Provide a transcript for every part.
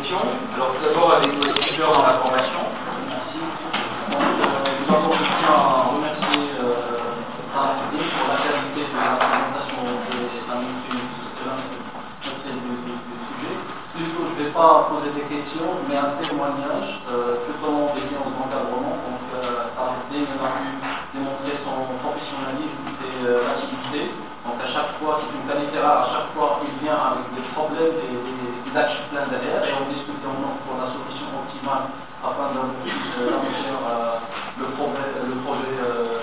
questions. Alors tout d'abord avec le diffuseur dans la formation. Merci. Donc, nous avons aussi à remercier Sarah pour la qualité de la présentation de la du sujet. Plutôt, je ne vais pas poser des questions, mais un témoignage tout au long des séances d'encadrement. Donc, Sarah nous a pu démontrer son professionnalisme et l'activité. Donc à chaque fois, c'est une qualité rare, à chaque fois il vient avec des problèmes et des action plans derrière et on discute ensemble pour la solution optimale afin d'aboutir le projet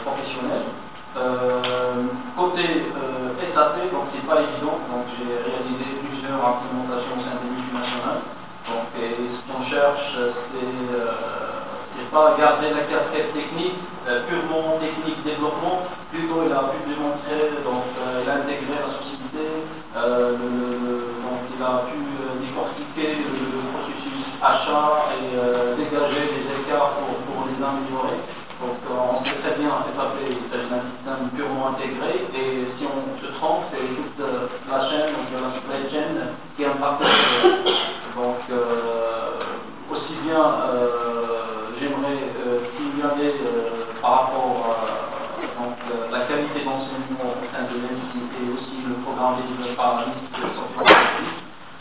professionnel. Côté SAP, donc c'est pas évident, donc j'ai réalisé plusieurs implémentations au sein des multinationales. Donc ce qu'on cherche, c'est pas garder la casquette technique, purement technique développement, plutôt il a pu démontrer, donc il a intégré la société, donc il a pu décortiquer le processus achat et dégager les écarts pour les améliorer. Donc on sait très bien SAP, il s'agit d'un système purement intégré et si on se trompe, c'est toute la chaîne, donc la supply chain qui est impactée. Donc aussi bien j'aimerais s'il y avait par rapport donc, la qualité d'enseignement au sein de l'ENSI et aussi le programme délivré par l'Institut.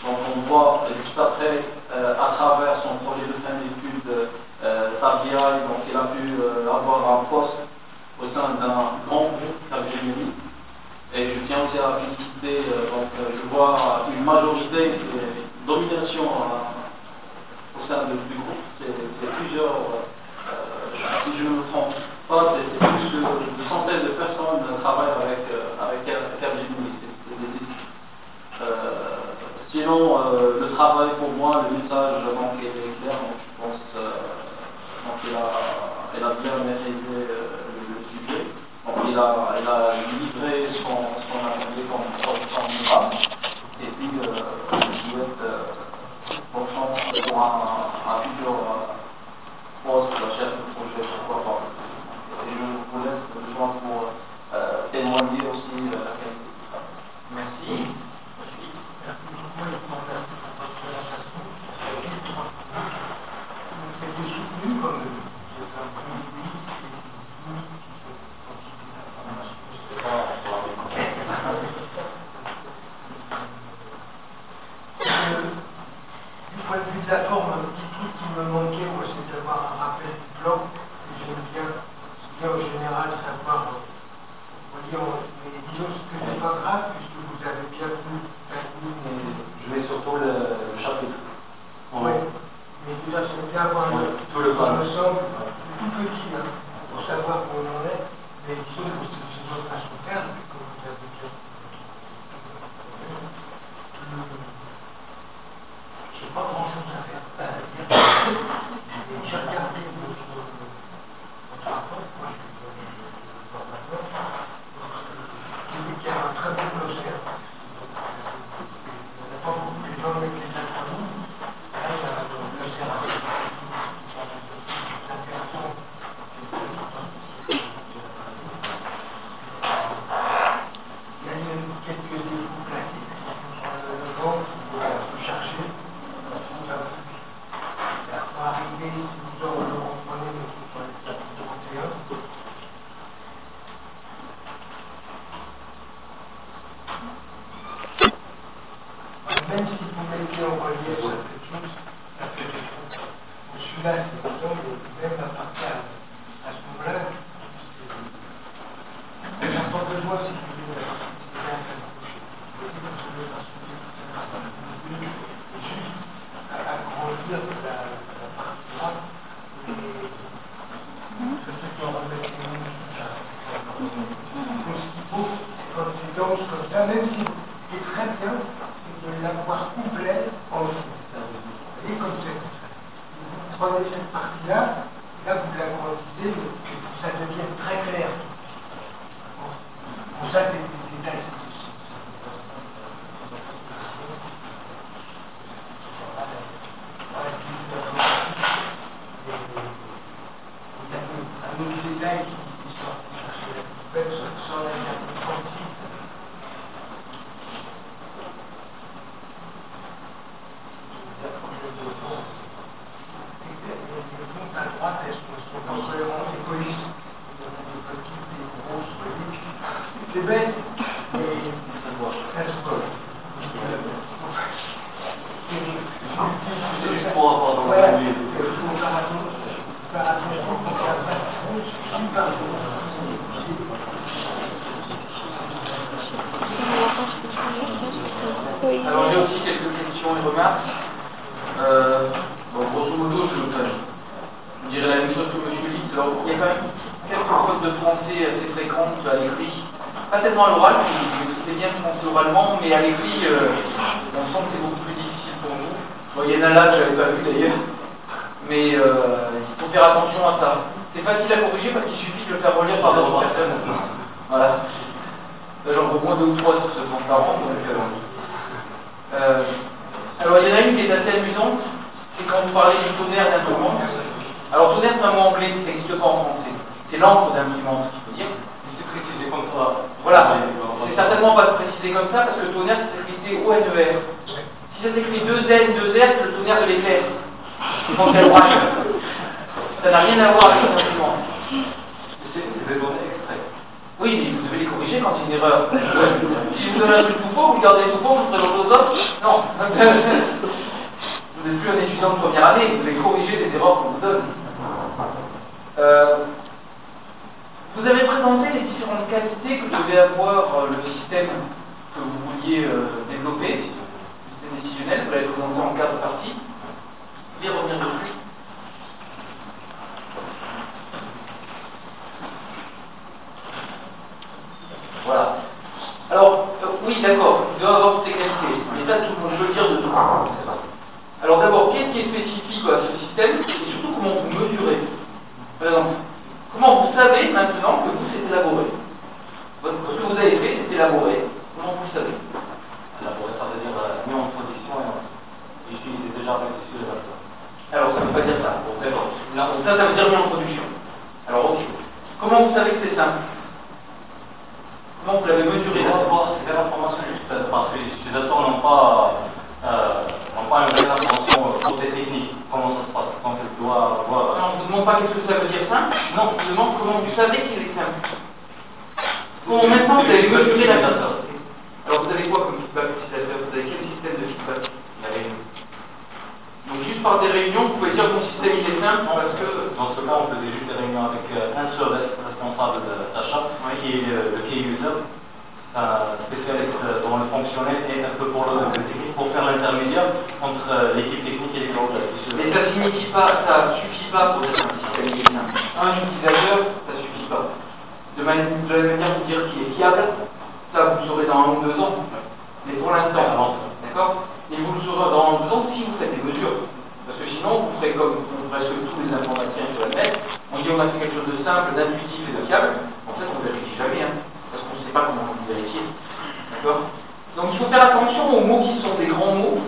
Donc on voit juste après, à travers son projet de fin d'études, Tabiai, donc il a pu avoir un poste au sein d'un grand groupe Capgemini. Et je tiens aussi à féliciter, donc je vois une majorité, une domination au sein du groupe, c'est plusieurs, si je ne me trompe pas, c'est plus de centaines de personnes qui travaillent avec Capgemini. Sinon, le travail pour moi, le message donc, est clair, donc je pense qu'il a bien maîtrisé le sujet. Donc il a livré ce qu'on attendait comme miracle. Et puis je souhaite bonne chance pour un futur poste chef de projet, pourquoi pas. Et je vous laisse le soin pour témoigner aussi la qualité du travail. Merci. Du point de vue de la forme, un petit truc qui me manquait, moi, c'est d'avoir un rappel du plan. Et j'aime bien en général savoir, mais disons ce que c'est pas grave, puisque vous avez bien vu. Je mets surtout le chapitre. Oui, mais déjà, c'est bien avoir tout le ensemble, tout petit, hein, pour savoir où on en est, mais disons que c'est votre façon de faire, que vous avez déjà. Je n'ai pas grand-chose à faire. J'ai regardé votre rapport, moi je vais donner le formateur. J'ai vu qu'il y a un très bon glossaire. Il n'y a pas beaucoup de gens avec les acronymes. Là, il y a un glossaire intéressant. Il y a quelques défauts classiques sur le banc qui doit charger. Arriver, si vous en reprenez le truc sur les chapitres 31. Même si vous mettez en relief ça fait quelque chose. Celui-là, c'est pourtant même à partir à ce moment-là. Il n'y a pas besoin, si vous voulez, de bien faire coucher. Juste agrandir la partie là. Peut-être en remettre les lignes tout ça. Donc ce qu'il faut, quand c'est dense comme ça, même si c'est très bien, c'est de l'avoir complet en dessous. Vous voyez comme c'est. Vous prenez cette partie-là, là vous l'agrandissez, pour que ça devienne très clair. Pour ça, des détails. Un autre détail qui sort chercher la poubelle sans la tranquille. C'est bête, mais ça se colle. C'est juste pour avoir dans Ouais, le milieu. Alors j'ai aussi quelques questions et remarques. Bon, grosso modo, je dirais la même chose que M. Litz. Alors, il y a quand même quelques fautes de français assez fréquentes à l'écrit. Pas tellement à l'oral, c'est bien de français oralement, mais à l'écrit, on sent que c'est beaucoup plus difficile pour nous. Bon, il y en a là que je n'avais pas vu d'ailleurs, mais il faut faire attention à ça. C'est facile à corriger parce qu'il suffit de le faire relire par d'autres personnes. Voilà. J'en vois moins 2 ou 3 sur ce temps par an, donc alors il y en a une qui est assez amusante, c'est quand vous parlez du tonnerre d'imprimante. Alors tonnerre c'est un mot anglais qui n'existe pas en français. C'est l'encre d'imprimante, il faut dire. C'est précisé comme ça. Voilà, c'est certainement pas précisé comme ça parce que le tonnerre c'est écrit O-N-E-R. Si ça s'écrit 2 N, 2 R, c'est le tonnerre de l'éclair. Quand il y a l'orage. Ça n'a rien à voir avec l'imprimante. C'est des données extraites. Oui, mais vous devez les corriger quand il y a une erreur. Si vous donnez un truc tout faux, vous gardez tout faux, vous présentez aux autres. Non. Vous n'êtes plus un étudiant de première année, vous devez corriger les erreurs qu'on vous donne. Vous avez présenté les différentes qualités que devait avoir le système que vous vouliez développer, le système décisionnel, vous l'avez présenté en 4 parties. Vous pouvez revenir dessus. Voilà. Alors, oui, d'accord, il doit avoir ces qualités. Mais ça, tout le monde peut le dire de tout. Alors d'abord, qu'est-ce qui est spécifique à ce système et surtout comment vous mesurez. Par exemple, comment vous savez maintenant que vous c'est élaboré. Ce que vous avez fait, c'est élaboré. Comment vous le savez? Élaboré, ça veut dire mis en production et utilisé déjà avec les acteurs. Alors ça ne veut pas dire ça. Bon, d'accord. Ça veut dire mis en production. Alors ok. Comment vous savez que c'est simple? Comment vous l'avez mesuré? C'est des informations juste parce que les utilisateurs n'ont pas une vraie information côté technique, comment ça se passe. Donc il doit avoir. Non, on ne vous demande pas qu'est-ce que ça veut dire simple. Non, on vous demande comment vous savez qu'il est simple. Comment maintenant vous avez mesuré la personne? Alors vous avez quoi comme feedback utilisateur? Vous avez quel système de feedback? La réunion. Donc juste par des réunions, vous pouvez dire que mon système il est simple parce que. Dans ce cas, on faisait juste des réunions avec un seul responsable d'achat, qui est le key user, un spécialiste dans le fonctionnel et un peu pour le technique, pour faire l'intermédiaire entre l'équipe technique et les autres. Mais ça suffit pas pour dire un système il est simple. Un utilisateur, ça suffit pas. De la même manière, vous dire qu'il est fiable, ça vous le saurez dans 1 ou 2 ans. Mais pour l'instant, d'accord? Et vous le saurez dans 1 ou 2 ans si vous faites des mesures. Parce que sinon, vous ferez comme presque tous les informaticiens sur la net. On dit on a fait quelque chose de simple, d'intuitif et de fiable. En fait, on ne vérifie jamais, hein, parce qu'on ne sait pas comment vous vérifier. D'accord? Donc il faut faire attention aux mots qui sont des grands mots,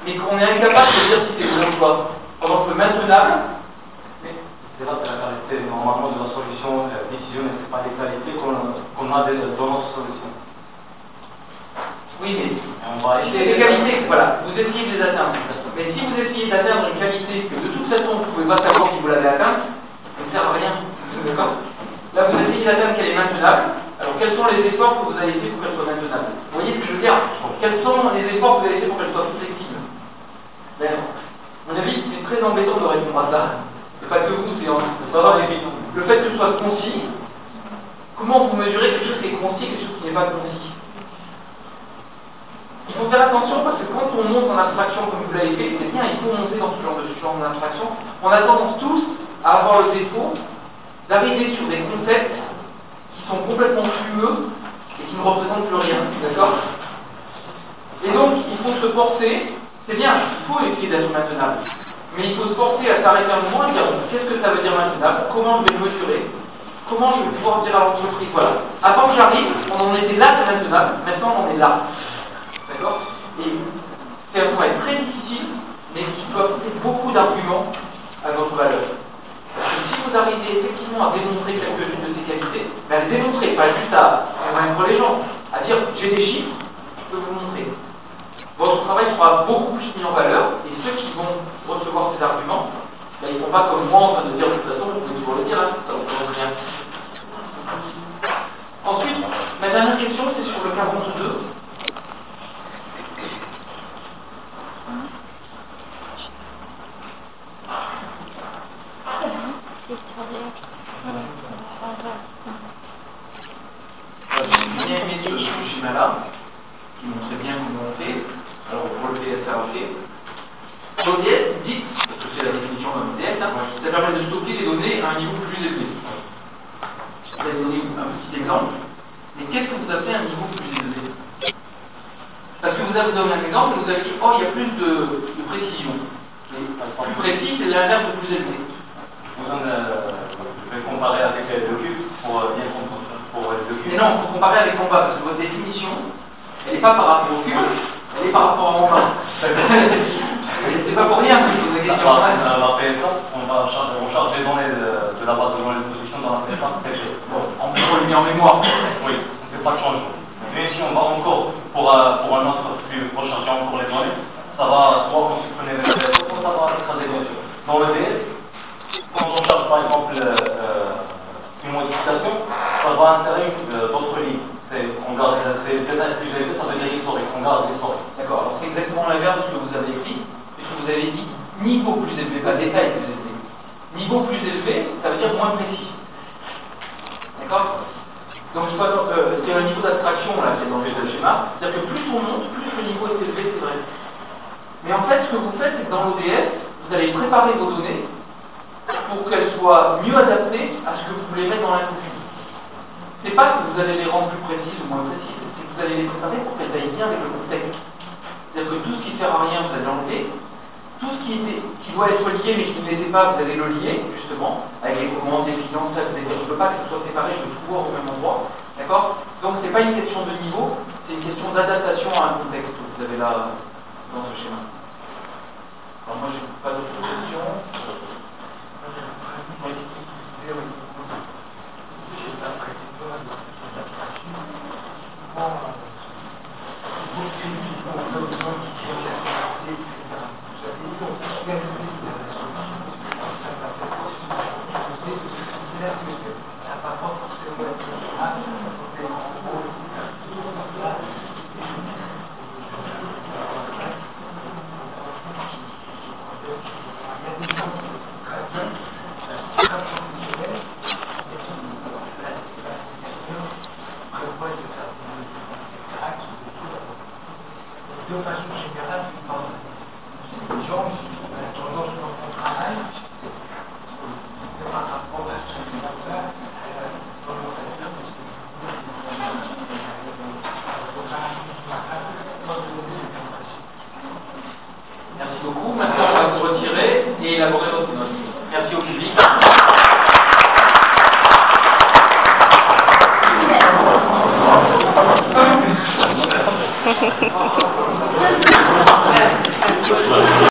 mais qu'on est incapable de dire si c'est bon ou pas. Par exemple, le maintenable. C'est là la qualité normalement de la solution décisionnelle, ce n'est pas les qualités qu'on a dans notre solution. Oui, mais c'est les qualités, voilà, vous essayez de les atteindre. Mais si vous essayez d'atteindre une qualité que de toute façon vous ne pouvez pas savoir si vous l'avez atteinte, ça ne sert à rien. D'accord? Là, vous essayez d'atteindre qu'elle est maintenable. Alors, quels sont les efforts que vous avez fait pour qu'elle soit maintenable? Vous voyez ce que je veux dire? Quels sont les efforts que vous avez fait pour qu'elle soit flexible? Ben, à mon avis, c'est très embêtant de répondre à ça. C'est pas que vous, c'est pas évident. Le fait que ce soit concis, comment vous mesurez quelque chose qui est concis et quelque chose qui n'est pas concis? Il faut faire attention parce que quand on monte en abstraction comme vous l'avez fait, c'est bien, il faut monter dans ce genre d'abstraction. On a tendance tous à avoir le défaut d'arriver sur des concepts qui sont complètement flueux et qui ne représentent plus rien, d'accord? Et donc, il faut se forcer, c'est bien, il faut essayer d'être maintenable, mais il faut se forcer à s'arrêter un moment et dire, qu'est-ce que ça veut dire maintenable? Comment je vais le mesurer? Comment je vais pouvoir dire à l'entreprise, voilà, avant que j'arrive, on en était là, c'est maintenable, maintenant on en est là. D'accord? Et ça va être très difficile, mais qui doit apporter beaucoup d'arguments à votre valeur. Parce que si vous arrivez effectivement à démontrer quelques-unes de ces qualités, ben les démontrer, pas juste à convaincre les gens, à dire j'ai des chiffres, je peux vous montrer. Votre travail sera beaucoup plus mis en valeur, et ceux qui vont recevoir ces arguments, ben, ils ne sont pas comme moi en train de dire de toute façon, vous pouvez toujours le dire, hein, ça ne représente rien. Ensuite, dernière question, c'est sur le 42. Il y a une méthode sur le schéma-là, qui montrait bien comment on fait. Alors pour le DSA, ok. L'ODS dit, parce que c'est la définition d'un ODS, hein, ça permet de stocker les données à un niveau plus élevé. Je vais vous donner un petit exemple. Mais qu'est-ce que vous appelez un niveau plus élevé? Parce que vous avez donné un exemple, vous avez dit, oh, il y a plus de précision. Plus précis, c'est l'inverse de plus élevé. Je vais comparer avec le cube pour bien comprendre. Mais non, il faut comparer avec en bas, parce que votre définition, elle n'est pas par rapport au cube, elle est par rapport à en bas. C'est pas pour rien que je pose la question. La PSA, on charge les données de la base de données de position dans la PSA. Bon, on peut le mettre en mémoire. Oui, on ne fait pas de changement. Mais si on va encore pour un autre flux, recharger encore les données, ça va soit on supprimer le PSA, soit ça va écraser bien sûr. Dans le DS, quand on charge par exemple une modification, ça va insérer d'autres lignes. On garde les détails plus élevés, ça veut dire historique, on garde l'historique. D'accord, alors c'est exactement l'inverse de ce que vous avez écrit, puisque vous avez dit niveau plus élevé, pas détail plus élevé. Niveau plus élevé, ça veut dire moins précis. D'accord? Donc c'est un niveau d'abstraction là, c'est dans le schéma, c'est-à-dire que plus on monte, plus le niveau est élevé, c'est vrai. Mais en fait, ce que vous faites, c'est que dans l'ODS, vous allez préparer vos données pour qu'elles soient mieux adaptées à ce que vous voulez mettre dans l'info. C'est pas que vous allez les rendre plus précises ou moins précises, c'est que vous allez les préparer pour qu'elles aillent bien avec le contexte. C'est-à-dire que tout ce qui ne sert à rien, vous allez l'enlever. Tout ce qui doit être lié, mais qui ne l'était pas, vous allez le lier, justement, avec les commandes, les finances, ça, je ne veux pas que ce soit séparé, je veux tout voir au même endroit. D'accord? Donc, ce n'est pas une question de niveau, c'est une question d'adaptation à un contexte que vous avez là, dans ce schéma. Alors, moi, j'ai pas d'autres questions. De façon générale, les gens, la tendance dans mon travail,